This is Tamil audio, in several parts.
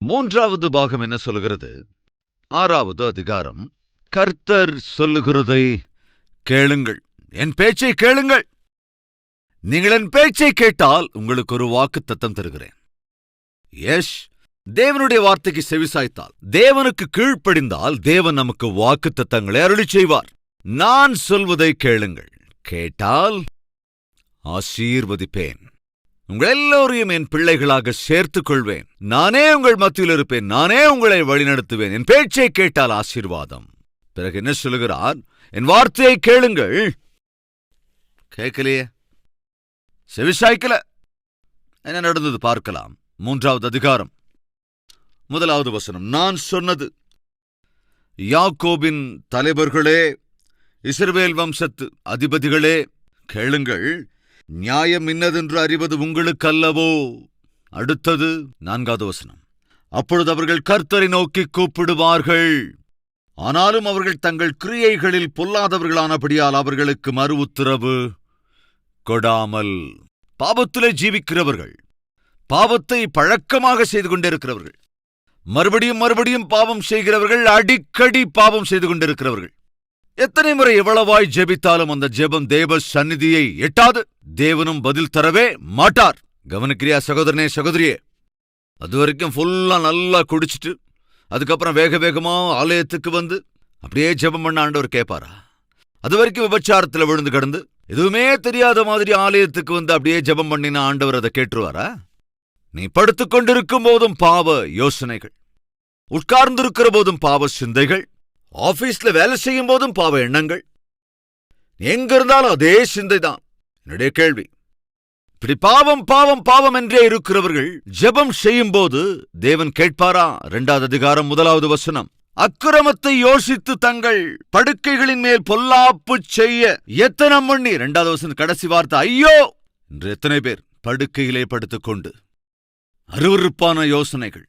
மூன்றாவது பாகம் என்ன சொல்லுகிறது? 6வது அதிகாரம். கர்த்தர் சொல்லுகிறதை கேளுங்கள், என் பேச்சை கேளுங்கள். நீங்கள் என் பேச்சை கேட்டால் உங்களுக்கு ஒரு வாக்குத்தத்தம் தருகிறேன். தேவனுடைய வார்த்தைக்கு செவிசாய்த்தால், தேவனுக்கு கீழ்ப்படிந்தால், தேவன் நமக்கு வாக்குத்தத்தங்களை அருளிச் செய்வார். நான் சொல்வதை கேளுங்கள், கேட்டால் ஆசீர்வதிப்பேன். உங்கள் எல்லோரையும் என் பிள்ளைகளாக சேர்த்துக் கொள்வேன். நானே உங்கள் மத்தியில் இருப்பேன், நானே உங்களை வழிநடத்துவேன். என் பேச்சை கேட்டால் ஆசீர்வாதம். பிறகு என்ன சொல்லுகிறார்? என் வார்த்தையை கேளுங்கள். கேட்கலையே, செவிசாய்க்கல. என்ன நடந்தது பார்க்கலாம். 3வது அதிகாரம் 1வது வசனம். நான் சொன்னது, யாக்கோபின் தலைவர்களே, இஸ்ரவேல் வம்சத்து அதிபதிகளே, கேளுங்கள். நியாயம் இன்னதென்று அறிவது உங்களுக்கு அல்லவோ? அடுத்தது 4வது வசனம். அப்பொழுது அவர்கள் கர்த்தரை நோக்கி கூப்பிடுவார்கள், ஆனாலும் அவர்கள் தங்கள் கிரியைகளில் பொல்லாதவர்களானபடியால் அவர்களுக்கு மறு உத்தரவு கொடாமல். பாவத்திலே ஜீவிக்கிறவர்கள், பாவத்தை பழக்கமாக செய்து கொண்டிருக்கிறவர்கள், மறுபடியும் மறுபடியும் பாவம் செய்கிறவர்கள், அடிக்கடி பாவம் செய்து கொண்டிருக்கிறவர்கள், எத்தனை முறை எவ்வளவாய் ஜெபித்தாலும் அந்த ஜெபம் தேவ சந்நிதியை எட்டாது. தேவனும் பதில் தரவே மாட்டார். கவனிக்கிறியா சகோதரனே, சகோதரியே? அது வரைக்கும் ஃபுல்லா நல்லா குடிச்சிட்டு அதுக்கப்புறம் வேக வேகமா ஆலயத்துக்கு வந்து அப்படியே ஜெபம் பண்ண ஆண்டவர் கேட்பாரா? அது வரைக்கும் விபச்சாரத்தில் விழுந்து கிடந்து எதுவுமே தெரியாத மாதிரி ஆலயத்துக்கு வந்து அப்படியே ஜெபம் பண்ணின ஆண்டவர் அதை கேட்டுருவாரா? நீ படுத்துக் கொண்டிருக்கும் போதும் பாவ யோசனைகள், உட்கார்ந்திருக்கிற போதும் பாவ சிந்தைகள், ஆபீஸ்ல வேலை செய்யும் போதும் பாவ எண்ணங்கள், எங்க இருந்தாலும் அதே சிந்தைதான். என்னுடைய கேள்வி, இப்படி பாவம் பாவம் பாவம் என்றே இருக்கிறவர்கள் ஜெபம் செய்யும் போது தேவன் கேட்பாரா? 2வது அதிகாரம் 1வது வசனம். அக்கிரமத்தை யோசித்து தங்கள் படுக்கைகளின் மேல் பொல்லாப்பு செய்ய எத்தனம் பண்ணி. 2வது வசனம் கடைசி வார்த்தை, ஐயோ என்று எத்தனை பேர் படுக்கையிலே படுத்துக்கொண்டு அருவருப்பான யோசனைகள்,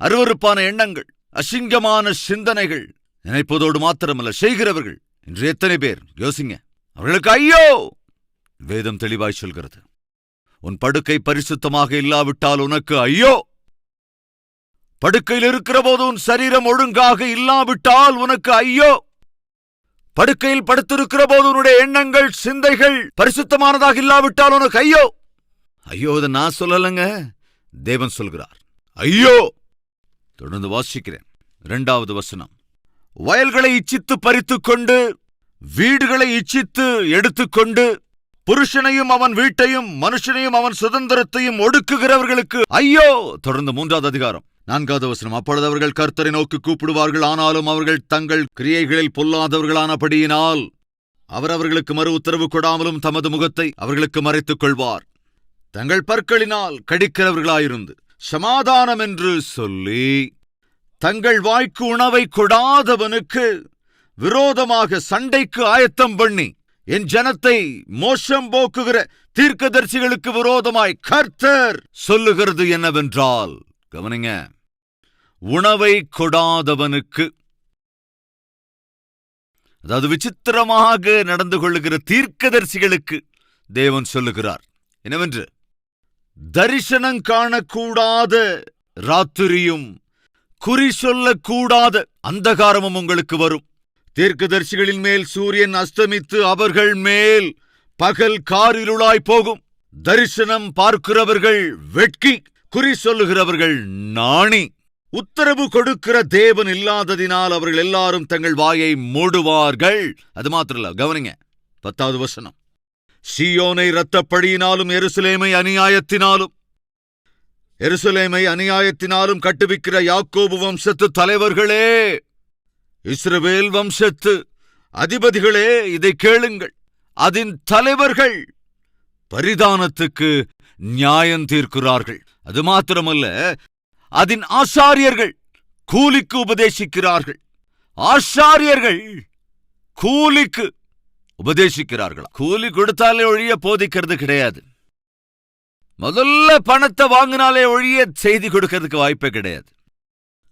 அருவருப்பான எண்ணங்கள், அசிங்கமான சிந்தனைகள் நினைப்பதோடு மாத்திரமல்ல செய்கிறவர்கள் என்று எத்தனை பேர்? யோசிங்க. அவர்களுக்கு ஐயோ! வேதம் தெளிவாய் சொல்கிறது, உன் படுக்கை பரிசுத்தமாக இல்லாவிட்டால் உனக்கு ஐயோ! படுக்கையில் இருக்கிற போது உன் சரீரம் ஒழுங்காக இல்லாவிட்டால் உனக்கு ஐயோ! படுக்கையில் படுத்திருக்கிற போது உன்னுடைய எண்ணங்கள், சிந்தைகள் பரிசுத்தமானதாக இல்லாவிட்டால் உனக்கு ஐயோ! ஐயோ, இதை நான் சொல்லலைங்க, தேவன் சொல்கிறார். ஐயோ! தொடர்ந்து வாசிக்கிறேன். 2வது வசனம். வயல்களை இச்சித்து பறித்துக்கொண்டு, வீடுகளை இச்சித்து எடுத்துக்கொண்டு, புருஷனையும் அவன் வீட்டையும் மனுஷனையும் அவன் சுதந்திரத்தையும் ஒடுக்குகிறவர்களுக்கு ஐயோ! தொடர்ந்து 3வது அதிகாரம் 4வது வசனம். அப்பொழுது அவர்கள் கர்த்தரை நோக்கி கூப்பிடுவார்கள், ஆனாலும் அவர்கள் தங்கள் கிரியைகளில் பொல்லாதவர்களானபடியினால் அவர் அவர்களுக்கு மறு உத்தரவு கொடாமலும் தமது முகத்தை அவர்களுக்கு மறைத்துக் கொள்வார். தங்கள் பற்களினால் கடிக்கிறவர்களாயிருந்து சமாதானம் என்று சொல்லி தங்கள் வாய்க்கு உணவை கொடாதவனுக்கு விரோதமாக சண்டைக்கு ஆயத்தம் பண்ணி என் ஜனத்தை மோசம் போக்குகிற தீர்க்கதரிசிகளுக்கு விரோதமாய் கர்த்தர் சொல்லுகிறது என்னவென்றால், கவனிங்க, உணவை கொடாதவனுக்கு, அதாவது விசித்திரமாக நடந்து கொள்ளுகிற தீர்க்கதரிசிகளுக்கு தேவன் சொல்லுகிறார் என்னவென்று, தரிசனம் காணக்கூடாத ராத்திரியும் குறி சொல்லக்கூடாத அந்தகாரமும் உங்களுக்கு வரும். தீர்க்கதரிசிகளின் மேல் சூரியன் அஸ்தமித்து அவர்கள் மேல் பகல் காரிருளாய் போகும். தரிசனம் பார்க்கிறவர்கள் வெட்கி, குறி சொல்லுகிறவர்கள் நாணி. உத்தரவு கொடுக்கிற தேவன் இல்லாததினால் அவர்கள் எல்லாரும் தங்கள் வாயை மூடுவார்கள். அது மாத்திரல்ல, கவனிங்க 10வது வசனம். சீயோனை இரத்தப்பழியினாலும் எருசலேமை அநியாயத்தினாலும் கட்டுவிக்கிற யாக்கோபு வம்சத்து தலைவர்களே, இஸ்ரவேல் வம்சத்து அதிபதிகளே, இதை கேளுங்கள். அதன் தலைவர்கள் பரிதானத்துக்கு நியாயம் தீர்க்கிறார்கள். அது மாத்திரமல்ல, அதன் ஆசாரியர்கள் கூலிக்கு உபதேசிக்கிறார்கள். ஆசாரியர்கள் கூலிக்கு உபதேசிக்கிறார்களா? கூலி கொடுத்தாலே ஒழிய போதிக்கிறது கிடையாது. முதல்ல பணத்தை வாங்கினாலே ஒழிய செய்தி கொடுக்கறதுக்கு வாய்ப்பே கிடையாது.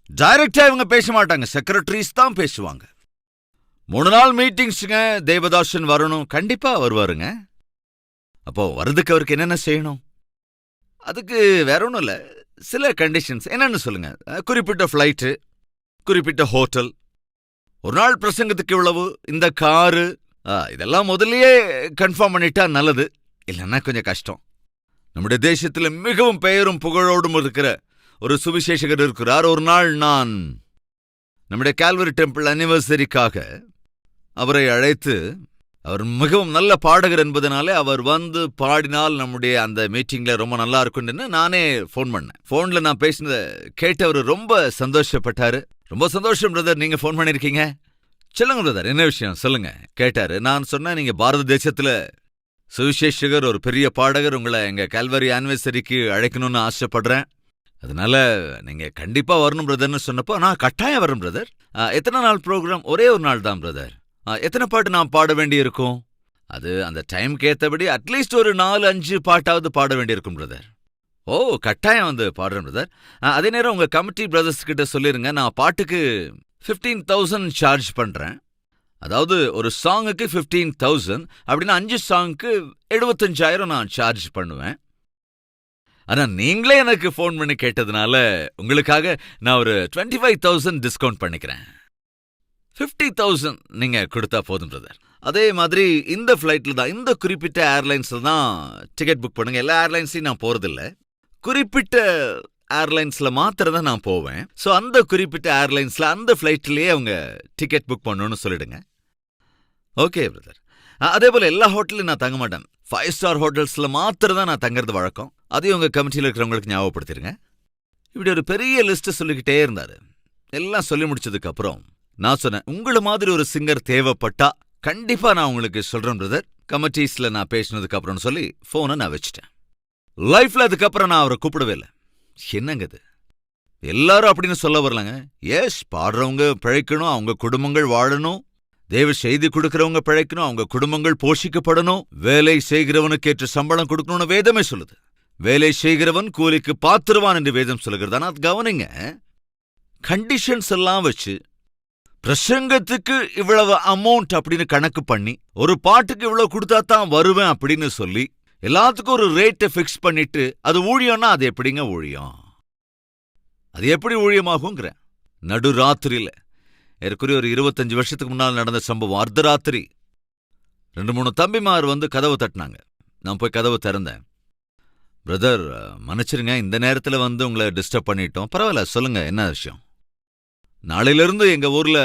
டைரக்டா இவங்க பேச மாட்டாங்க, செக்ரட்டரிஸ் தான் பேசுவாங்க. 3 நாள் மீட்டிங்ஸுங்க, தேவதாசன் வரணும், கண்டிப்பா வருவாருங்க. அப்போ வர்றதுக்கு அவருக்கு என்னென்ன செய்யணும்? அதுக்கு வேற ஒன்றும் இல்லை, சில கண்டிஷன்ஸ் என்னன்னு சொல்லுங்க. குறிப்பிட்ட ஃப்ளைட்டு, குறிப்பிட்ட ஹோட்டல், ஒரு நாள் பிரசங்கத்துக்கு இவ்வளவு, இந்த காரு, இதெல்லாம் முதல்லயே கன்ஃபார்ம் பண்ணிட்டா நல்லது. இல்லைன்னா கொஞ்சம் கஷ்டம். நம்முடைய தேசத்தில் மிகவும் பெயரும் புகழோடும் இருக்கிற ஒரு சுவிசேஷகர் இருக்கிறார். ஒரு நாள் நான் நம்முடைய கால்வரி டெம்பிள் அனிவர்சரிக்காக அவரை அழைத்து, அவர் மிகவும் நல்ல பாடகர் என்பதனாலே அவர் வந்து பாடினால் நம்முடைய அந்த மீட்டிங்ல ரொம்ப நல்லா இருக்கும்னு நானே ஃபோன் பண்ணேன். ஃபோன்ல நான் பேசினதை கேட்டு அவர் ரொம்ப சந்தோஷப்பட்டாரு. ரொம்ப சந்தோஷம் பிரதர், நீங்க ஃபோன் பண்ணிருக்கீங்க. சொல்லுங்க பிரதர், என்ன விஷயம் சொல்லுங்க கேட்டாரு. நான் சொன்னேன், நீங்க பாரத தேசத்துல சுவிசேஷகர், ஒரு பெரிய பாடகர், உங்களை எங்க கால்வரி ஆனிவர்சரிக்கு அழைக்கணும்னு ஆசைப்படுறேன். அதனால நீங்க கண்டிப்பா வரணும் பிரதர்னு சொன்னப்போ, நான் கட்டாயம் வரேன் பிரதர். எத்தனை நாள் ப்ரோக்ராம்? ஒரே ஒரு நாள் தான் பிரதர். எத்தனை பாட்டு நான் பாட வேண்டி இருக்கும்? அது அந்த டைம்க்கு ஏற்றபடி அட்லீஸ்ட் ஒரு 4-5 பாட்டாவது பாட வேண்டியிருக்கும் பிரதர். ஓ, கட்டாயம் வந்து பாடுறேன் பிரதர். அதே நேரம் உங்க கமிட்டி பிரதர்ஸ் கிட்ட சொல்லிருங்க, நான் பாட்டுக்கு 15,000 சார்ஜ் பண்றேன். அதாவது ஒரு சாங்குக்கு 15,000 அப்படின்னா 5 சாங்குக்கு 75,000 நான் சார்ஜ் பண்ணுவேன். ஆனா நீங்களே எனக்கு ஃபோன் பண்ணி கேட்டதுனால உங்களுக்காக நான் ஒரு 25,000 டிஸ்கவுண்ட் பண்ணிக்கிறேன். 50,000 நீங்க கொடுத்தா போதும் பிரதர். அதே மாதிரி இந்த ஃப்ளைட்ல தான், இந்த குறிப்பிட்ட ஏர்லைன்ஸ்ல தான் டிக்கெட் புக் பண்ணுங்க. எல்லா ஏர்லைன்ஸ்லையும் நான் போறதில்ல, குறிப்பிட்ட ஏர்லைன்ஸ்ல மாத்திரம் தான் நான் போவேன். ஸோ அந்த குறிப்பிட்ட ஏர்லைன்ஸ்ல அந்த ஃப்ளைட்லயே அவங்க டிக்கெட் புக் பண்ணணும்னு சொல்லிடுங்க. Okay brother. அதே போல எல்லா ஹோட்டலையும் நான் தங்க மாட்டேன். 5 ஸ்டார் ஹோட்டல்ஸ்ல மாத்திரம் தான் நான் தங்குறது வழக்கம். அதையும் உங்க கமிட்டியில் இருக்கிறவங்களுக்கு ஞாபகப்படுத்திருங்க. இப்படி ஒரு பெரிய லிஸ்ட் சொல்லிக்கிட்டே இருந்தாரு. எல்லாம் சொல்லி முடிச்சதுக்கு அப்புறம் நான் சொன்னேன், உங்களை மாதிரி ஒரு சிங்கர் தேவைப்பட்டா கண்டிப்பா நான் உங்களுக்கு சொல்றேன் பிரதர், கமிட்டிஸ்ல நான் பேசினதுக்கு அப்புறம் சொல்லி போனை நான் வச்சுட்டேன். லைஃப்ல அதுக்கப்புறம் நான் அவரை கூப்பிடவே இல்லை. என்னங்க இது, எல்லாரும் அப்படின்னு சொல்ல வரலங்க. எஸ், பாடுறவங்க பிழைக்கணும், அவங்க குடும்பங்கள் வாழணும், தேவ செய்தி கொடுக்கறவங்க பிழைக்கணும், அவங்க குடும்பங்கள் போஷிக்கப்படணும், வேலை செய்கிறவனுக்கு ஏற்ற சம்பளம் கொடுக்கணும்னு வேதமே சொல்லுது. வேலை செய்கிறவன் கூலிக்கு பாத்துருவான் என்று வேதம் சொல்லுகிறது. ஆனா கவனிங்க, கண்டிஷன்ஸ் எல்லாம் வச்சு பிரசங்கத்துக்கு இவ்வளவு அமௌண்ட் அப்படின்னு கணக்கு பண்ணி, ஒரு பாட்டுக்கு இவ்வளவு கொடுத்தா தான் வருவேன் அப்படின்னு சொல்லி எல்லாத்துக்கும் ஒரு ரேட்டை ஃபிக்ஸ் பண்ணிட்டு, அது ஊழியம்னா அது எப்படிங்க ஊழியம்? அது எப்படி ஊழியமாகுங்கிற? நடுராத்திரியில ஏற்குறைய ஒரு 25 வருஷத்துக்கு முன்னால் நடந்த சம்பவம். அர்த்தராத்திரி 2-3 தம்பிமார் வந்து கதவு தட்டினாங்க. நான் போய் கதவு திறந்தேன். பிரதர் மன்னிச்சிருங்க, இந்த நேரத்தில் வந்து உங்களை டிஸ்டர்ப் பண்ணிட்டோம். பரவாயில்ல, சொல்லுங்க என்ன விஷயம்? நாளையிலிருந்து எங்க ஊர்ல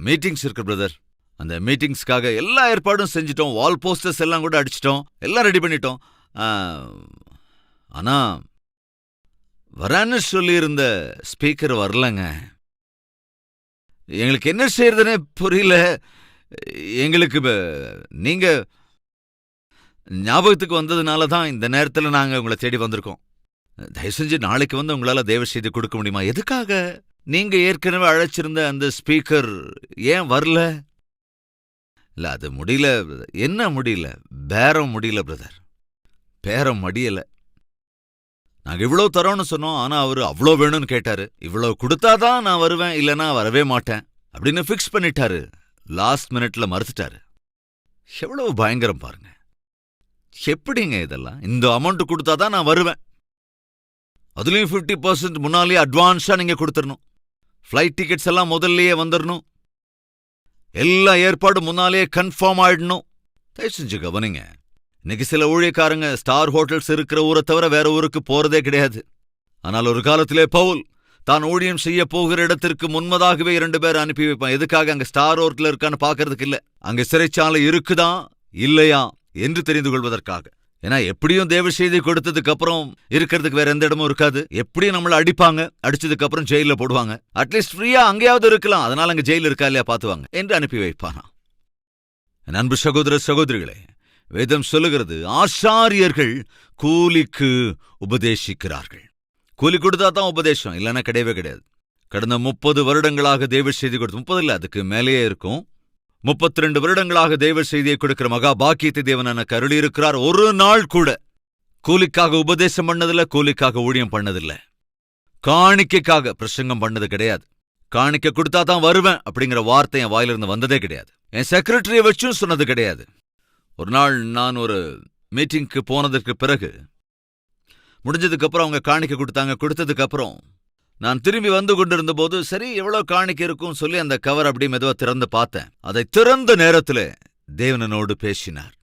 மீட்டிங்ஸ் இருக்கு பிரதர். அந்த மீட்டிங்ஸ்க்காக எல்லா ஏற்பாடும் செஞ்சிட்டோம். வால் போஸ்டர்ஸ் எல்லாம் கூட அடிச்சிட்டோம், எல்லாம் ரெடி பண்ணிட்டோம். ஆனா வரான்னு சொல்லியிருந்த ஸ்பீக்கர் வரலங்க. எங்களுக்கு என்ன செய்யறதுன்னு புரியல. எங்களுக்கு நீங்க ஞாபகத்துக்கு வந்ததுனால தான் இந்த நேரத்தில் நாங்கள் உங்களை தேடி வந்திருக்கோம். தயவு செஞ்சு நாளைக்கு வந்து உங்களால் தயவு செய்து கொடுக்க முடியுமா? எதுக்காக? நீங்க ஏற்கனவே அழைச்சிருந்த அந்த ஸ்பீக்கர் ஏன் வரல? இல்ல, அது முடியல. என்ன முடியல? பேரம் முடியல பிரதர், பேரம் மடியல. நாங்க இவ்வளவு தரோன்னு சொன்னோம், ஆனா அவரு அவ்வளோ வேணும்னு கேட்டாரு. இவ்வளவு கொடுத்தாதான் நான் வருவேன், இல்லைன்னா வரவே மாட்டேன் அப்படின்னு ஃபிக்ஸ் பண்ணிட்டாரு. லாஸ்ட் மினிட்ல மறுத்துட்டாரு. எவ்வளவு பயங்கரம் பாருங்க. எப்படிங்க இதெல்லாம்? இந்த அமௌண்ட் கொடுத்தாதான் நான் வருவேன், அதுலயும் 50% முன்னாலேயே அட்வான்ஸா நீங்க கொடுத்துடணும், ஃப்ளைட் டிக்கெட்ஸ் எல்லாம் முதல்லயே வந்துடணும், எல்லா ஏற்பாடும் முன்னாலேயே கன்ஃபார்ம் ஆயிடணும். தயவு செஞ்சு கவனிங்க, இன்னைக்கு சில ஊழியக்காரங்க ஸ்டார் ஹோட்டல்ஸ் இருக்கிற ஊரை தவிர வேற ஊருக்கு போறதே கிடையாது. ஆனால் ஒரு காலத்திலே பவுல் தான் ஊழியம் செய்ய போகிற இடத்திற்கு முன்பதாகவே 2 பேர் அனுப்பி வைப்பான். எதுக்காக? அங்க ஸ்டார் ஹோட்டல் இருக்கான்னு பாக்குறதுக்கு இல்ல, அங்க சிறைச்சாலை இருக்குதா இல்லையா என்று தெரிந்து கொள்வதற்காக. ஏன்னா எப்படியும் தேவ செய்தி கொடுத்ததுக்கு அப்புறம் இருக்கிறதுக்கு வேற எந்த இடமும் இருக்காது. எப்படியும் நம்மள அடிப்பாங்க, அடிச்சதுக்கு அப்புறம் ஜெயில போடுவாங்க. அட்லீஸ்ட் ஃப்ரீயா அங்கேயாவது இருக்கலாம், அதனால அங்க ஜெயில இருக்கா இல்லையா பாத்துவாங்க என்று அனுப்பி வைப்பானா. அன்பு சகோதர சகோதரிகளே, வேதம் சொல்லுகிறது, ஆசாரியர்கள் கூலிக்கு உபதேசிக்கிறார்கள். கூலி கொடுத்தா தான் உபதேசம், இல்லைன்னா கிடையவே கிடையாது. கடந்த 30 வருடங்களாக தேவ செய்தி கொடுத்து, 30 இல்ல அதுக்கு மேலேயே இருக்கும், 32 வருடங்களாக தேவ செய்தியை கொடுக்கிற மகா பாக்கியத்தை தேவன் எனக்கு அருளி இருக்கிறார். ஒரு நாள் கூட கூலிக்காக உபதேசம் பண்ணதில்லை, கூலிக்காக ஊழியம் பண்ணதில்லை, காணிக்கைக்காக பிரசங்கம் பண்ணது கிடையாது. காணிக்கை கொடுத்தா தான் வருவேன் அப்படிங்கிற வார்த்தை என் வாயிலிருந்து வந்ததே கிடையாது. என் செக்ரட்டரியை வச்சும் சொன்னது கிடையாது. ஒரு நாள் நான் ஒரு மீட்டிங்க்கு போனதற்கு பிறகு முடிஞ்சதுக்கு அப்புறம் அவங்க காணிக்கை கொடுத்தாங்க. கொடுத்ததுக்கு அப்புறம் நான் திரும்பி வந்து கொண்டிருந்த போது சரி எவ்வளவு காணிக்கை இருக்கும் சொல்லி அந்த கவர் அப்படியே மெதுவா திறந்து பார்த்தேன். அதை திறந்த நேரத்துல தேவனோடு பேசினார்.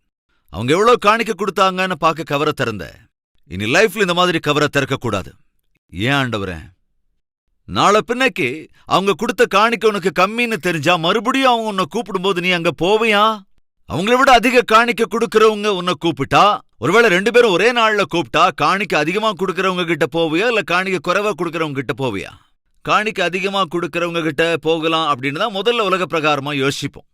அவங்க எவ்வளவு காணிக்கை கொடுத்தாங்கன்னு பார்க்க கவரை திறந்த. இனி லைஃப்ல இந்த மாதிரி கவரை திறக்க கூடாது. ஏன் ஆண்டவரே, நாளை பின்னைக்கு அவங்க கொடுத்த காணிக்கை உனக்கு கம்மின்னு தெரிஞ்சா மறுபடியும் அவங்க உன்னை கூப்பிடும்போது நீ அங்க போவியா? அவங்கள விட அதிக காணிக்கை கொடுக்கறவங்க உன்னை கூப்பிட்டா, ஒருவேளை 2 பேரும் ஒரே நாள்ல கூப்பிட்டா காணிக்கை அதிகமா கொடுக்கறவங்க கிட்ட போவியா இல்ல காணிக்கை குறைவா கொடுக்கறவங்க கிட்ட போவியா? காணிக்கை அதிகமா கொடுக்கறவங்க கிட்ட போகலாம் அப்படின்னு தான் முதல்ல உலக பிரகாரமா யோசிப்போம்.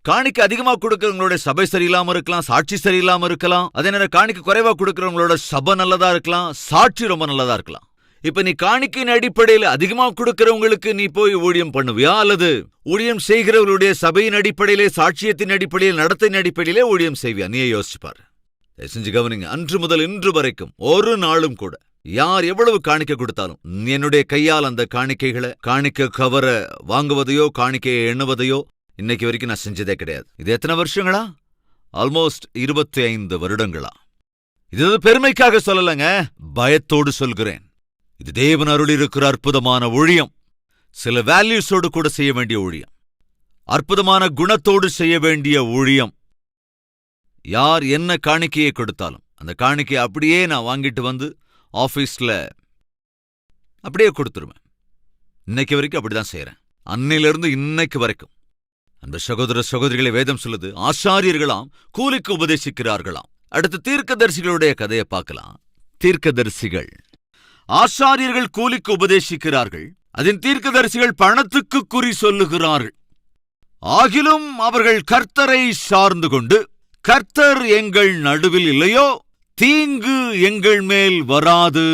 காணிக்கை அதிகமா கொடுக்கறவங்களோட சபை சரியில்லாம இருக்கலாம், சாட்சி சரியில்லாம இருக்கலாம். அதே நேரம் காணிக்கை குறைவா கொடுக்கறவங்களோட சபை நல்லதா இருக்கலாம், சாட்சி ரொம்ப நல்லதா இருக்கலாம். இப்ப நீ காணிக்கையின் அடிப்படையில் அதிகமா கொடுக்கறவங்களுக்கு நீ போய் ஊழியம் பண்ணுவியா அல்லது ஊழியம் செய்கிறவர்களுடைய சபையின் அடிப்படையிலே, சாட்சியத்தின் அடிப்படையில், நடத்தின் அடிப்படையிலே ஊழியம் செய்வியா? நீயே யோசிச்சுப்பாரு. செஞ்சு கவனிங்க. அன்று முதல் இன்று வரைக்கும் ஒரு நாளும் கூட யார் எவ்வளவு காணிக்கை கொடுத்தாலும் என்னுடைய கையால் அந்த காணிக்கைகளை, காணிக்கை கவரை வாங்குவதையோ காணிக்கையை எண்ணுவதையோ இன்னைக்கு வரைக்கும் நான் செஞ்சதே கிடையாது. இது எத்தனை வருஷங்களா? ஆல்மோஸ்ட் 25 வருடங்களா. இது பெருமைக்காக சொல்லலங்க, பயத்தோடு சொல்கிறேன். இது தேவன் அருள் இருக்கிற அற்புதமான ஊழியம். சில வேல்யூஸோடு கூட செய்ய வேண்டிய ஊழியம், அற்புதமான குணத்தோடு செய்ய வேண்டிய ஊழியம். யார் என்ன காணிக்கையை கொடுத்தாலும் அந்த காணிக்கையை அப்படியே நான் வாங்கிட்டு வந்து ஆபீஸ்ல அப்படியே கொடுத்துருவேன். இன்னைக்கு வரைக்கும் அப்படிதான் செய்யறேன், அன்னையிலிருந்து இன்னைக்கு வரைக்கும். அந்த சகோதர சகோதரிகளை வேதம் சொல்லுது, ஆசாரியர்களாம் கூலிக்கு உபதேசிக்கிறார்களாம். அடுத்து தீர்க்கதரிசிகளுடைய கதையை பார்க்கலாம். தீர்க்கதரிசிகள், ஆசாரியர்கள் கூலிக்கு உபதேசிக்கிறார்கள், அதன் தீர்க்கதரிசிகள் பணத்துக்கு குறி சொல்லுகிறார்கள். ஆகிலும் அவர்கள் கர்த்தரை சார்ந்து கொண்டு, கர்த்தர் எங்கள் நடுவில் இல்லையோ, தீங்கு எங்கள் மேல் வராது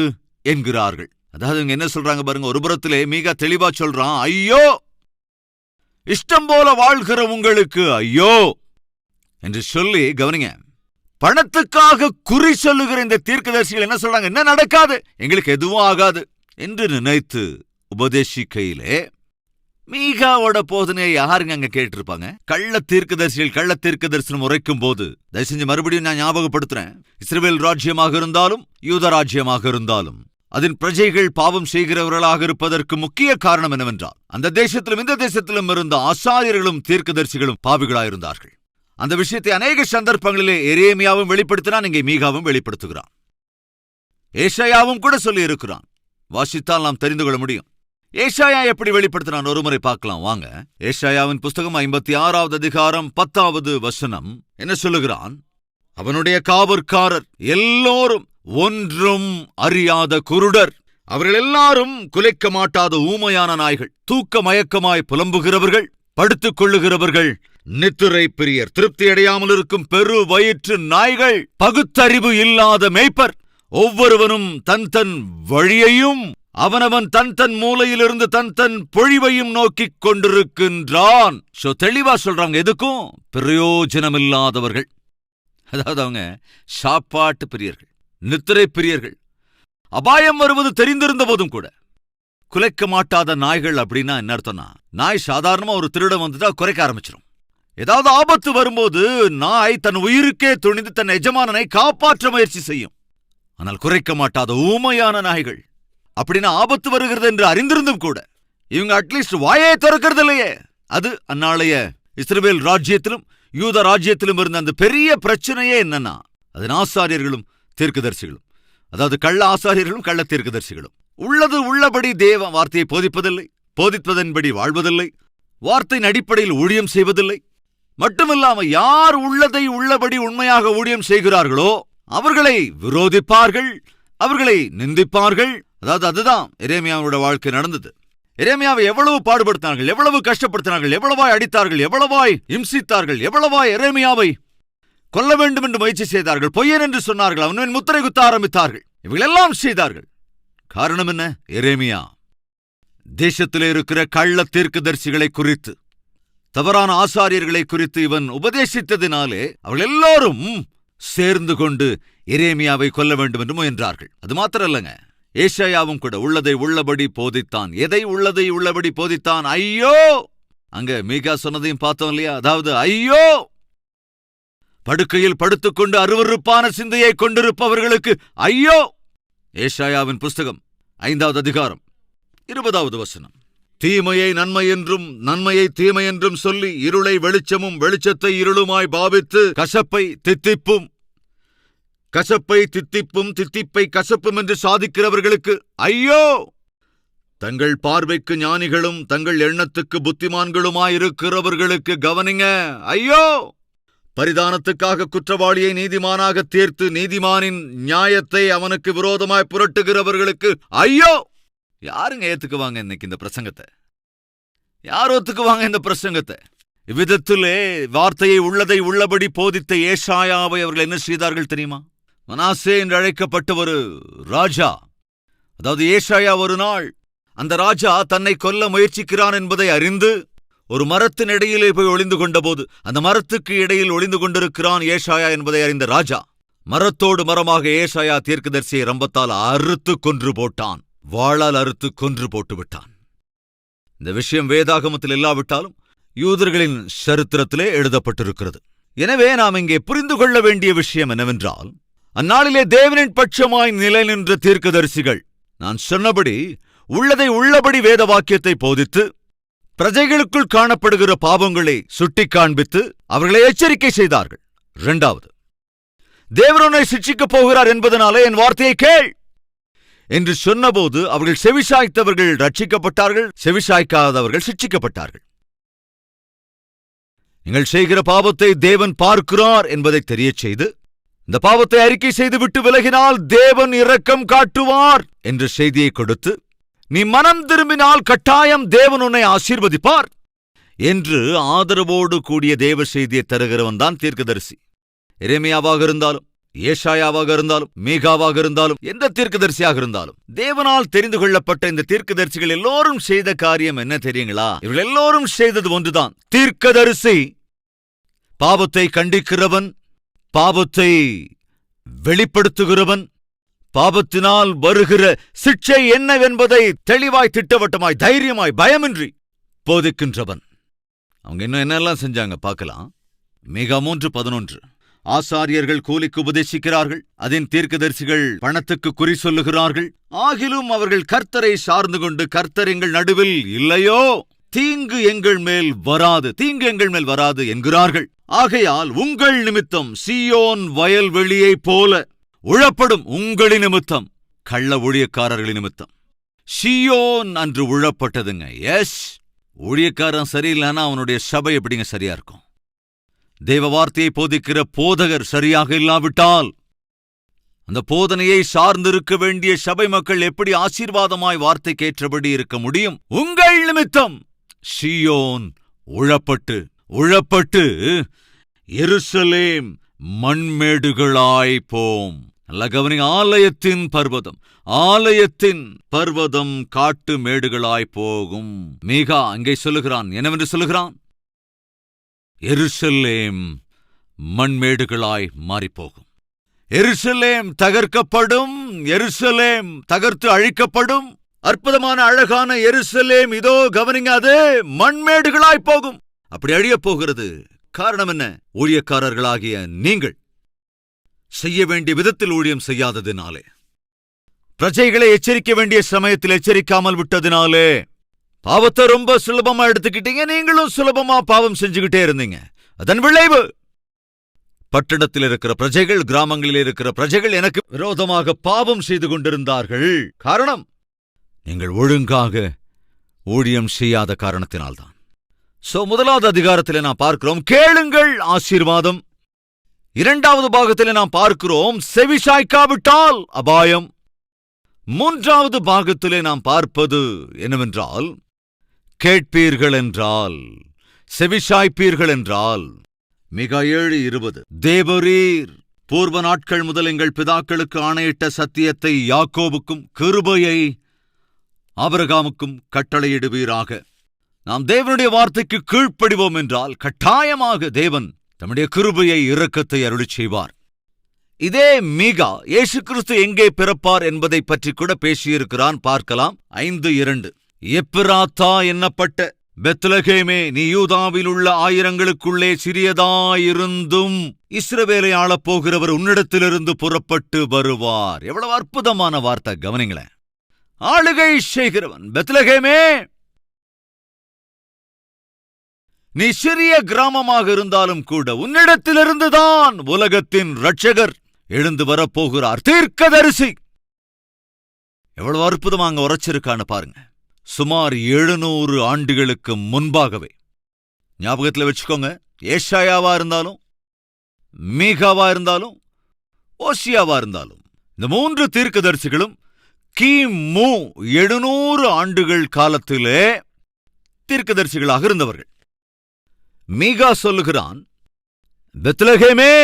என்கிறார்கள். அதாவது இங்க என்ன சொல்றாங்க பாருங்க. ஒரு புறத்திலே மிக தெளிவா சொல்றான், ஐயோ, இஷ்டம் போல வாழ்கிற உங்களுக்கு ஐயோ என்று சொல்லி கவனிங்க. பணத்துக்காக குறி சொல்லுகிற இந்த தீர்க்கதரிசிகள் என்ன சொல்றாங்க? என்ன நடக்காது, எங்களுக்கு எதுவும் ஆகாது என்று நினைத்து உபதேசிக்கையிலே மீகாவோட போதனையை யாருங்க அங்க கேட்டிருப்பாங்க? கள்ள தீர்க்கதரிசிகள் கள்ள தீர்க்கதரிசனம் உரைக்கும் போது, தயவு செஞ்சு மறுபடியும் நான் ஞாபகப்படுத்துறேன், இஸ்ரவேல் ராஜ்யமாக இருந்தாலும் யூத ராஜ்யமாக இருந்தாலும் அதன் பிரஜைகள் பாவம் செய்கிறவர்களாக இருப்பதற்கு முக்கிய காரணம் என்னவென்றால், அந்த தேசத்திலும் இந்த தேசத்திலும் இருந்த ஆசாரியர்களும் தீர்க்கதரிசிகளும் பாவிகளாயிருந்தார்கள். அந்த விஷயத்தை அநேக சந்தர்ப்பங்களிலே எரேமியாவும் வெளிப்படுத்தினான், இங்கே மீகாவும் வெளிப்படுத்துகிறான், ஏசாயாவும் கூட சொல்லி இருக்கிறான். வாசித்தால் நாம் தெரிந்து கொள்ள முடியும். ஏசாயா எப்படி வெளிப்படுத்தினான் ஒருமுறை பார்க்கலாம் வாங்க. ஏசாயாவின் புஸ்தகம் 56வது அதிகாரம் 10வது வசனம் என்ன சொல்லுகிறான்? அவனுடைய காவற்காரர் எல்லோரும் ஒன்றும் அறியாத குருடர், அவர்கள் எல்லாரும் குலைக்க மாட்டாத ஊமையான நாய்கள், தூக்க மயக்கமாய் புலம்புகிறவர்கள், படுத்துக் கொள்ளுகிறவர்கள், நித்திரை பிரியர், திருப்தி அடையாமல் இருக்கும் பெரு வயிற்று நாய்கள், பகுத்தறிவு இல்லாத மேய்ப்பர், ஒவ்வொருவனும் தன் தன் வழியையும் அவனவன் தன் தன் மூலையிலிருந்து தன் தன் பொழிவையும் நோக்கிக் கொண்டிருக்கின்றான். தெளிவா சொல்றாங்க, எதுக்கும் பிரயோஜனமில்லாதவர்கள். அதாவது அவங்க சாப்பாட்டு பிரியர்கள், நித்திரை பிரியர்கள், அபாயம் வருவது தெரிந்திருந்த போதும் கூட குலைக்க மாட்டாத நாய்கள். அப்படின்னா என்ன அர்த்தம்னா, நாய் சாதாரணமா ஒரு திருடன் வந்துட்டா குறைக்க ஆரம்பிச்சிடும். ஏதாவது ஆபத்து வரும்போது நாய் தன் உயிருக்கே துணிந்து தன் எஜமானனை காப்பாற்ற முயற்சி செய்யும். ஆனால் குறைக்க மாட்டாத ஊமையான நாய்கள், அப்படின்னா ஆபத்து வருகிறது என்று அறிந்திருந்தும் கூட இவங்க அட்லீஸ்ட் வாயை திறக்கிறது இல்லையே. அது அந்நாளைய இஸ்ரவேல் ராஜ்யத்திலும் யூத ராஜ்யத்திலும் இருந்த அந்த பெரிய பிரச்சனையே என்னன்னா, அதன் ஆசாரியர்களும் தீர்க்கதரிசிகளும், அதாவது கள்ள ஆசாரியர்களும் கள்ள தீர்க்கதரிசிகளும் உள்ளது உள்ளபடி தேவ வார்த்தையை போதிப்பதில்லை, போதிப்பதன்படி வாழ்வதில்லை, வார்த்தையின் அடிப்படையில் ஊழியம் செய்வதில்லை. மட்டுமில்லாம யார் உள்ளதை உள்ளபடி உண்மையாக ஊழியம் செய்கிறார்களோ அவர்களை விரோதிப்பார்கள், அவர்களை நிந்திப்பார்கள். அதாவது அதுதான் எரேமியாவோட வாழ்க்கை நடந்தது. எரேமியாவை எவ்வளவு பாடுபடுத்தினார்கள், எவ்வளவு கஷ்டப்படுத்தினார்கள், எவ்வளவாய் அடித்தார்கள், எவ்வளவாய் இம்சித்தார்கள், எவ்வளவாய் எரேமியாவை கொல்ல வேண்டும் என்று முயற்சி செய்தார்கள், பொய்யன் என்று சொன்னார்கள், அவன் முத்திரை குத்த ஆரம்பித்தார்கள், இவைகளெல்லாம் செய்தார்கள். காரணம் என்ன? எரேமியா தேசத்திலே இருக்கிற கள்ள தீர்க்கதரிசிகளை குறித்து, தவறான ஆசாரியர்களை குறித்து இவன் உபதேசித்ததினாலே அவர்கள் எல்லோரும் சேர்ந்து கொண்டு எரேமியாவை கொல்ல வேண்டும் என்று முயன்றார்கள். அது மாத்திரம் இல்லங்க, ஏசாயாவும் கூட உள்ளதை உள்ளபடி போதித்தான். எதை உள்ளதை உள்ளபடி போதித்தான்? ஐயோ! அங்க மீகா சொன்னதையும் பார்த்தோம் இல்லையா? அதாவது ஐயோ, படுக்கையில் படுத்துக்கொண்டு அருவருப்பான சிந்தையை கொண்டிருப்பவர்களுக்கு ஐயோ, ஏசாயாவின் புஸ்தகம் 5வது அதிகாரம் 20வது வசனம். தீமையை நன்மை என்றும் நன்மையை தீமை என்றும் சொல்லி இருளை வெளிச்சமும் வெளிச்சத்தை இருளுமாய் பாவித்து கசப்பை தித்திப்பும் தித்திப்பை கசப்பும் என்று சாதிக்கிறவர்களுக்கு ஐயோ! தங்கள் பார்வைக்கு ஞானிகளும் தங்கள் எண்ணத்துக்கு புத்திமான்களுமாயிருக்கிறவர்களுக்கு கவனிங்க, ஐயோ! பரிதானத்துக்காக குற்றவாளியை நீதிமானாக தீர்த்து நீதிமானின் நியாயத்தை அவனுக்கு விரோதமாய் புரட்டுகிறவர்களுக்கு ஐயோ! யாருங்க ஏத்துக்குவாங்க இன்னைக்கு இந்த பிரசங்கத்தை? யார் ஒத்துக்குவாங்க இந்த பிரசங்கத்தை? இவ்விதத்திலே வார்த்தையை உள்ளதை உள்ளபடி போதித்த ஏசாயாவை அவர்கள் என்ன செய்தார்கள் தெரியுமா? மனாசே என்று அழைக்கப்பட்ட ஒரு ராஜா, அதாவது ஏசாயா, ஒரு நாள் அந்த ராஜா தன்னை கொல்ல முயற்சிக்கிறான் என்பதை அறிந்து ஒரு மரத்தின் இடையிலே போய் ஒளிந்து கொண்டபோது, அந்த மரத்துக்கு இடையில் ஒளிந்து கொண்டிருக்கிறான் ஏசாயா என்பதை அறிந்த ராஜா மரத்தோடு மரமாக ஏசாயா தீர்க்கதரிசியை ரம்பத்தால் அறுத்து கொன்று போட்டான். வாளால் அறுத்து கொன்று போட்டு விட்டான். இந்த விஷயம் வேதாகமத்தில் இல்லாவிட்டாலும் யூதர்களின் சரித்திரத்திலே எழுதப்பட்டிருக்கிறது. எனவே நாம் இங்கே புரிந்து கொள்ள வேண்டிய விஷயம் என்னவென்றால், அந்நாளிலே தேவனின் பட்சமாய் நிலை நின்ற தீர்க்கதரிசிகள் நான் சொன்னபடி உள்ளதை உள்ளபடி வேத வாக்கியத்தை போதித்து பிரஜைகளுக்குள் காணப்படுகிற பாவங்களை சுட்டி காண்பித்து அவர்களை எச்சரிக்கை செய்தார்கள். 2வது, தேவன் உன்னை சிட்சிக்கப் போகிறார் என்பதனாலே என் வார்த்தையை கேள் என்று சொன்னபோது அவர்கள் செவிசாய்த்தவர்கள் ரட்சிக்கப்பட்டார்கள், செவிசாய்க்காதவர்கள் சிட்சிக்கப்பட்டார்கள். நீங்கள் செய்கிற பாவத்தை தேவன் பார்க்கிறார் என்பதை தெரியச் செய்து, இந்த பாவத்தை அறிக்கை செய்து விட்டு விலகினால் தேவன் இரக்கம் காட்டுவார் என்ற செய்தியை கொடுத்து, நீ மனம் திரும்பினால் கட்டாயம் தேவன் உன்னை ஆசீர்வதிப்பார் என்று ஆதரவோடு கூடிய தேவ செய்தியை தருகிறவன் தான் தீர்க்கதரிசி. எரேமியாவாக இருந்தாலும், ஏசாயாவாக இருந்தாலும், மீகாவாக இருந்தாலும், எந்த தீர்க்கதரிசியாக இருந்தாலும், தேவனால் தெரிந்து கொள்ளப்பட்ட இந்த தீர்க்கதரிசிகள் எல்லோரும் செய்த காரியம் என்ன தெரியுங்களா? இவர்கள் எல்லோரும் செய்தது ஒன்றுதான். தீர்க்கதரிசி பாவத்தை கண்டிக்கிறவன், பாவத்தை வெளிப்படுத்துகிறவன், பாவத்தினால் வருகிற சிட்சை என்னவென்பதை தெளிவாய், திட்டவட்டமாய், தைரியமாய், பயமின்றி போதிக்கின்றவன். அவங்க இன்னும் என்னெல்லாம் செஞ்சாங்க பார்க்கலாம். மீகா 3:11. ஆசாரியர்கள் கூலிக்கு உபதேசிக்கிறார்கள், அதன் தீர்க்கதரிசிகள் பணத்துக்கு குறி சொல்லுகிறார்கள். ஆகிலும் அவர்கள் கர்த்தரை சார்ந்து கொண்டு, கர்த்தர் எங்கள் நடுவில் இல்லையோ, தீங்கு எங்கள் மேல் வராது என்கிறார்கள். ஆகையால் உங்கள் நிமித்தம் சீயோன் வயல்வெளியைப் போல உழப்படும். உங்களின் நிமித்தம், கள்ள ஊழியக்காரர்களின் நிமித்தம். சீயோன் அன்று உழப்பட்டதுங்க. எஸ், ஊழியக்காரன் சரியில்லைன்னா அவனுடைய சபை எப்படிங்க சரியா இருக்கும்? தேவ வார்த்தையை போதிக்கிற போதகர் சரியாக இல்லாவிட்டால் அந்த போதனையை சார்ந்திருக்க வேண்டிய சபை மக்கள் எப்படி ஆசீர்வாதமாய் வார்த்தைக்கேற்றபடி இருக்க முடியும்? உங்கள் நிமித்தம் சீயோன் உழப்பட்டு எருசலேம் மண்மேடுகளாய்ப்போம். நல்ல கவனி, ஆலயத்தின் பர்வதம் காட்டு மேடுகளாய் போகும். மீகா அங்கே சொல்லுகிறான், என்னவென்று சொல்லுகிறான்? எருசலேம் மண்மேடுகளாய் மாறிப்போகும். எருசலேம் தகர்க்கப்படும், எருசலேம் தகர்த்து அழிக்கப்படும். அற்புதமான அழகான எருசலேம் இதோ கவனிங்க, அது மண்மேடுகளாய் போகும். அப்படி அழியப் போகிறது. காரணம் என்ன? ஊழியக்காரர்களாகிய நீங்கள் செய்ய வேண்டிய விதத்தில் ஊழியம் செய்யாததினாலே, பிரஜைகளை எச்சரிக்க வேண்டிய சமயத்தில் எச்சரிக்காமல் விட்டதினாலே, பாவத்தை ரொம்ப சுலபமா எடுத்துக்கிட்டீங்க. நீங்களும் சுலபமா பாவம் செஞ்சுக்கிட்டே இருந்தீங்க. அதன் விளைவு பட்டணத்தில் இருக்கிற பிரஜைகள், கிராமங்களில் இருக்கிற பிரஜைகள் எனக்கு விரோதமாக பாவம் செய்து கொண்டிருந்தார்கள். காரணம், நீங்கள் ஒழுங்காக ஊழியம் செய்யாத காரணத்தினால்தான். முதலாவது அதிகாரத்திலே நாம் பார்க்கிறோம், கேளுங்கள் ஆசீர்வாதம். 2வது பாகத்திலே நாம் பார்க்கிறோம், செவிசாய்க்காவிட்டால் அபாயம். 3வது பாகத்திலே நாம் பார்ப்பது என்னவென்றால், கேட்பீர்கள் என்றால், செவிசாய்ப்பீர்கள் என்றால். மீகா 7:20. தேவரீர் பூர்வ நாட்கள் முதல் எங்கள் பிதாக்களுக்கு ஆணையிட்ட சத்தியத்தை யாக்கோபுக்கும் கிருபையை ஆபிரகாமுக்கும் கட்டளையிடுவீராக. நாம் தேவனுடைய வார்த்தைக்கு கீழ்ப்படிவோம் என்றால் கட்டாயமாக தேவன் தம்முடைய கிருபையை, இரக்கத்தை அருளிச் செய்வார். இதே மீகா இயேசு கிறிஸ்து எங்கே பிறப்பார் என்பதை பற்றி கூட பேசியிருக்கிறான். பார்க்கலாம். 5:2. எப்பிராத்தா என்னப்பட்ட பெத்லகேமே, நீ யூதாவில் உள்ள ஆயிரங்களுக்குள்ளே சிறியதாயிருந்தும் இஸ்ரவேலை ஆளப் போகிறவர் உன்னிடத்திலிருந்து புறப்பட்டு வருவார். எவ்வளவு அற்புதமான வார்த்தை, கவனிங்களேன். ஆளுகை செய்கிறவன் பெத்லகேமே, நீ சிறிய கிராமமாக இருந்தாலும் கூட உன்னிடத்திலிருந்துதான் உலகத்தின் இரட்சகர் எழுந்து வரப்போகிறார். தீர்க்கதரிசி. எவ்வளவு அற்புதமாக உரைச்சிருக்கான்னு பாருங்க. சுமார் 700 ஆண்டுகளுக்கு முன்பாகவே. ஞாபகத்தில் வச்சுக்கோங்க, ஏசாயாவா இருந்தாலும், மீகாவா இருந்தாலும், ஓசியாவா இருந்தாலும், இந்த 3 தீர்க்கதரிசிகளும் கிமு 700 ஆண்டுகள் காலத்திலே தீர்க்கதரிசிகளாக இருந்தவர்கள். மீகா சொல்லுகிறான், பெத்லகேமே,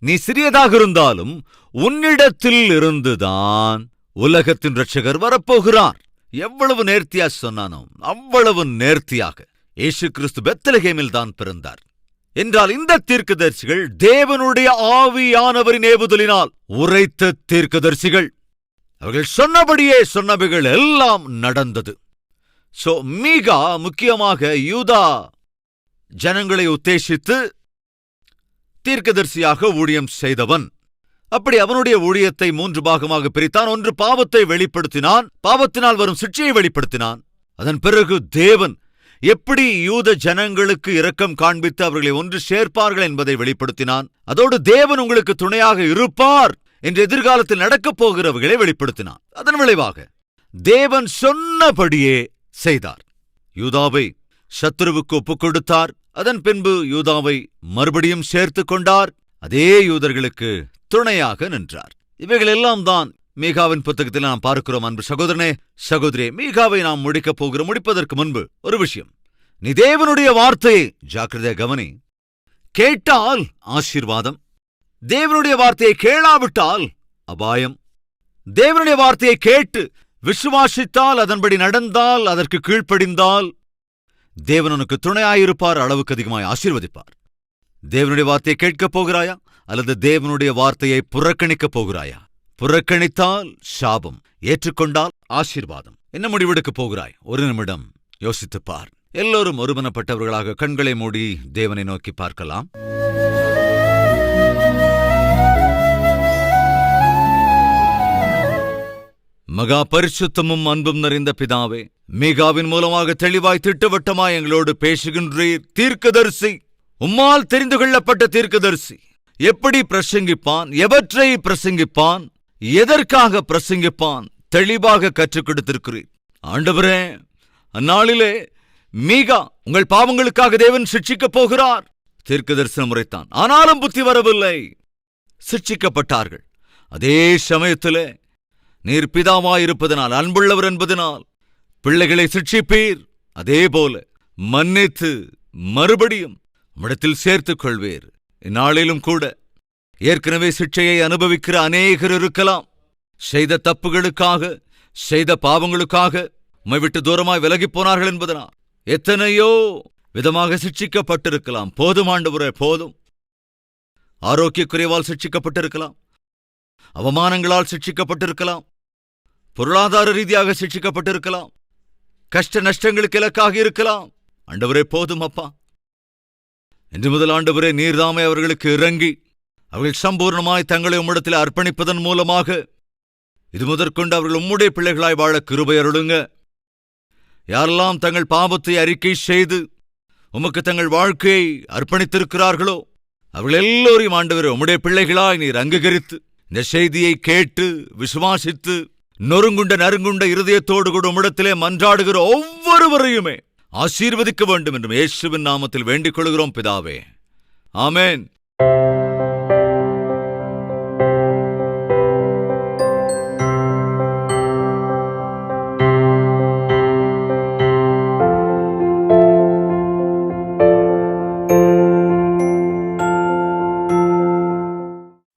நீ சிறியதாக இருந்தாலும் உன்னிடத்தில் இருந்துதான் உலகத்தின் இரட்சகர் வரப்போகிறார். எவ்வளவு நேர்த்தியா சொன்னானோ அவ்வளவு நேர்த்தியாக இயேசு கிறிஸ்து பெத்லகேமில் தான் பிறந்தார் என்றால், இந்த தீர்க்கதரிசிகள் தேவனுடைய ஆவியானவரின் ஏவுதலினால் உரைத்த தீர்க்கதரிசிகள். அவர்கள் சொன்னபடியே சொன்னவைகள் எல்லாம் நடந்தது. சோ மீகா முக்கியமாக யூதா ஜனங்களை உத்தேசித்து தீர்க்கதரிசியாக ஊழியம் செய்தவன். அப்படி அவனுடைய ஊழியத்தை 3 பாகமாக பிரித்தான். ஒன்று பாவத்தை வெளிப்படுத்தினான், பாவத்தினால் வரும் சிட்சையை வெளிப்படுத்தினான். அதன் பிறகு தேவன் எப்படி யூத ஜனங்களுக்கு இரக்கம் காண்பித்து அவர்களை ஒன்று சேர்ப்பார்கள் என்பதை வெளிப்படுத்தினான். அதோடு தேவன் உங்களுக்கு துணையாக இருப்பார் என்று எதிர்காலத்தில் நடக்கப் போகிறவர்களை வெளிப்படுத்தினான். அதன் விளைவாக தேவன் சொன்னபடியே செய்தார். யூதாவை சத்துருவுக்கு ஒப்புக் கொடுத்தார். அதன் பின்பு யூதாவை மறுபடியும் சேர்த்து கொண்டார். அதே யூதர்களுக்கு துணையாக நின்றார். இவைகள் எல்லாம் தான் மீகாவின் புத்தகத்தில் நாம் பார்க்கிறோம். அன்பு சகோதரனே, சகோதரியே, மீகாவை நாம் முடிக்கப் போகிறோம். முடிப்பதற்கு முன்பு ஒரு விஷயம். நீ தேவனுடைய வார்த்தையை ஜாக்கிரதை கவனி. கேட்டால் ஆசீர்வாதம், தேவனுடைய வார்த்தையை கேளாவிட்டால் அபாயம். தேவனுடைய வார்த்தையை கேட்டு விசுவாசித்தால், அதன்படி நடந்தால், அதற்கு கீழ்ப்படிந்தால் தேவன் உனக்கு துணையாயிருப்பார், அளவுக்கு அதிகமாய் ஆசீர்வதிப்பார். தேவனுடைய வார்த்தையை கேட்கப் போகிறாயா அல்லது தேவனுடைய வார்த்தையை புறக்கணிக்கப் போகிறாயா? புறக்கணித்தால் சாபம், ஏற்றுக்கொண்டால் ஆசீர்வாதம். என்ன முடிவெடுக்கப் போகிறாய்? ஒரு நிமிடம் யோசித்துப்பார். எல்லோரும் ஒருமனப்பட்டவர்களாக கண்களை மூடி தேவனை நோக்கி பார்க்கலாம். மகா பரிசுத்தமும் அன்பும் நிறைந்த பிதாவே, மீகாவின் மூலமாக தெளிவாய் திட்டவட்டமாய் எங்களோடு பேசுகின்றீர். தீர்க்கதரிசி, உம்மால் தெரிந்து கொள்ளப்பட்ட தீர்க்கதரிசி எப்படி பிரசங்கிப்பான், எவற்றை பிரசங்கிப்பான், எதற்காக பிரசங்கிப்பான், தெளிவாக கற்றுக் கொடுத்திருக்கிறீர். ஆண்டவரே, அந்நாளிலே மீகா உங்கள் பாவங்களுக்காக தேவன் சிட்சிக்கப் போகிறார் தீர்க்கதரிசனம் உரைத்தான். ஆனாலும் புத்தி வரவில்லை, சிட்சிக்கப்பட்டார்கள். அதே சமயத்திலே நீர் பிதாவாயிருப்பதனால், அன்புள்ளவர் என்பதனால் பிள்ளைகளை சிட்சிப்பீர். அதே போல மன்னித்து மறுபடியும் உம்மிடத்தில் சேர்த்துக் கொள்வீர். இந்நாளிலும் கூட ஏற்கனவே சிட்சையை அனுபவிக்கிற அநேகர் இருக்கலாம். செய்த தப்புகளுக்காக, செய்த பாவங்களுக்காக உம்மை விட்டு தூரமாய் விலகிப் போனார்கள் என்பதனால் எத்தனையோ விதமாக சிட்சிக்கப்பட்டிருக்கலாம். போதும் ஆண்டவரே, போதும். ஆரோக்கிய குறைவால் சிட்சிக்கப்பட்டிருக்கலாம், அவமானங்களால் சிட்சிக்கப்பட்டிருக்கலாம், பொருளாதார ரீதியாக சிட்சிக்கப்பட்டிருக்கலாம், கஷ்ட நஷ்டங்களுக்கு இலக்காக இருக்கலாம். ஆண்டவரே, போதும் அப்பா. இன்று முதல் ஆண்டவரே, நீர்தாமே அவர்களுக்கு இறங்கி அவர்கள் சம்பூர்ணமாய் தங்களை உம்மிடத்தில் அர்ப்பணிப்பதன் மூலமாக இது முதற்கொண்டு அவர்கள் உம்முடைய பிள்ளைகளாய் வாழ கிருபை அருளுங்க. யாரெல்லாம் தங்கள் பாவத்தை அறிக்கை செய்து உமக்கு தங்கள் வாழ்க்கையை அர்ப்பணித்திருக்கிறார்களோ அவர்கள் எல்லோரையும் ஆண்டவரே உம்முடைய பிள்ளைகளாய் நீர் அங்கீகரித்து இந்த செய்தியை கேட்டு விசுவாசித்து நொறுங்குண்ட நறுங்குண்ட இருதயத்தோடு கூட உம்மிடத்திலே மன்றாடுகிற ஒவ்வொருவரையுமே ஆசீர்வதிக்க வேண்டும் என்றும் இயேசுவின் நாமத்தில் வேண்டிக் கொள்கிறோம் பிதாவே, ஆமென்.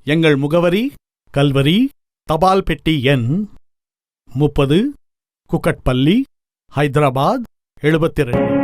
எங்கள் முகவரி: கல்வரி, தபால் பெட்டி எண் 30, குக்கட்பள்ளி, ஹைதராபாத் 72.